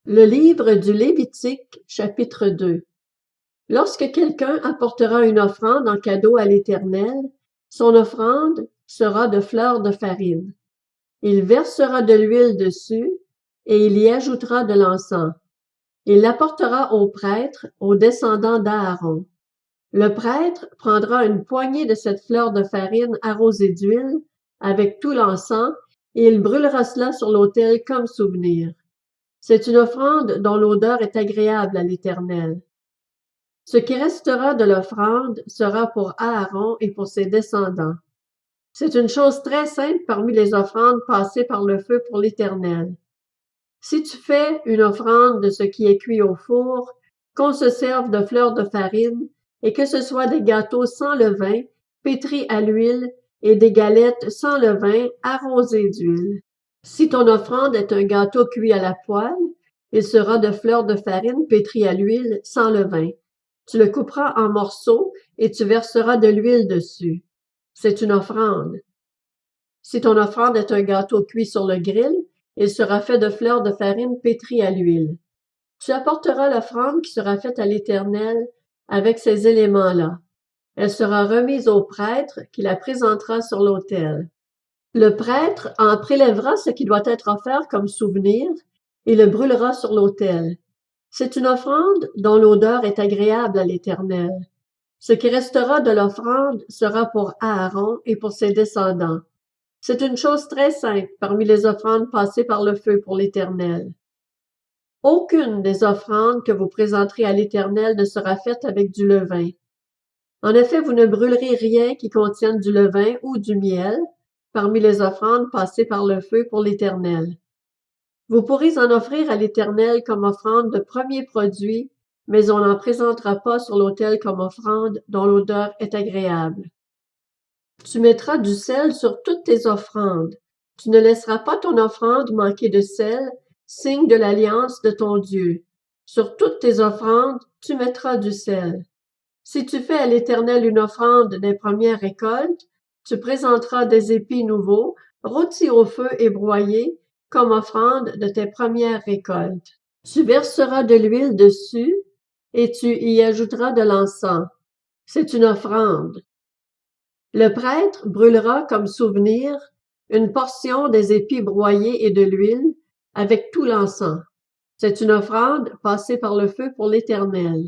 Le livre du Lévitique, chapitre 2. Lorsque quelqu'un apportera une offrande en cadeau à l'Éternel, son offrande sera de fleurs de farine. Il versera de l'huile dessus, et il y ajoutera de l'encens. Il l'apportera au prêtre, aux descendants d'Aaron. Le prêtre prendra une poignée de cette fleur de farine arrosée d'huile, avec tout l'encens, et il brûlera cela sur l'autel comme souvenir. C'est une offrande dont l'odeur est agréable à l'Éternel. Ce qui restera de l'offrande sera pour Aaron et pour ses descendants. C'est une chose très sainte parmi les offrandes passées par le feu pour l'Éternel. Si tu fais une offrande de ce qui est cuit au four, qu'on se serve de fleurs de farine, et que ce soit des gâteaux sans levain, pétris à l'huile, et des galettes sans levain, arrosées d'huile. Si ton offrande est un gâteau cuit à la poêle, il sera de fleurs de farine pétries à l'huile, sans levain. Tu le couperas en morceaux et tu verseras de l'huile dessus. C'est une offrande. Si ton offrande est un gâteau cuit sur le grill, il sera fait de fleurs de farine pétries à l'huile. Tu apporteras l'offrande qui sera faite à l'Éternel avec ces éléments-là. Elle sera remise au prêtre qui la présentera sur l'autel. Le prêtre en prélèvera ce qui doit être offert comme souvenir et le brûlera sur l'autel. C'est une offrande dont l'odeur est agréable à l'Éternel. Ce qui restera de l'offrande sera pour Aaron et pour ses descendants. C'est une chose très sainte parmi les offrandes passées par le feu pour l'Éternel. Aucune des offrandes que vous présenterez à l'Éternel ne sera faite avec du levain. En effet, vous ne brûlerez rien qui contienne du levain ou du miel parmi les offrandes passées par le feu pour l'Éternel. Vous pourrez en offrir à l'Éternel comme offrande de premiers produits, mais on n'en présentera pas sur l'autel comme offrande dont l'odeur est agréable. Tu mettras du sel sur toutes tes offrandes. Tu ne laisseras pas ton offrande manquer de sel, signe de l'alliance de ton Dieu. Sur toutes tes offrandes, tu mettras du sel. Si tu fais à l'Éternel une offrande des premières récoltes, tu présenteras des épis nouveaux, rôtis au feu et broyés, comme offrande de tes premières récoltes. Tu verseras de l'huile dessus, et tu y ajouteras de l'encens. C'est une offrande. Le prêtre brûlera comme souvenir une portion des épis broyés et de l'huile, avec tout l'encens. C'est une offrande passée par le feu pour l'Éternel.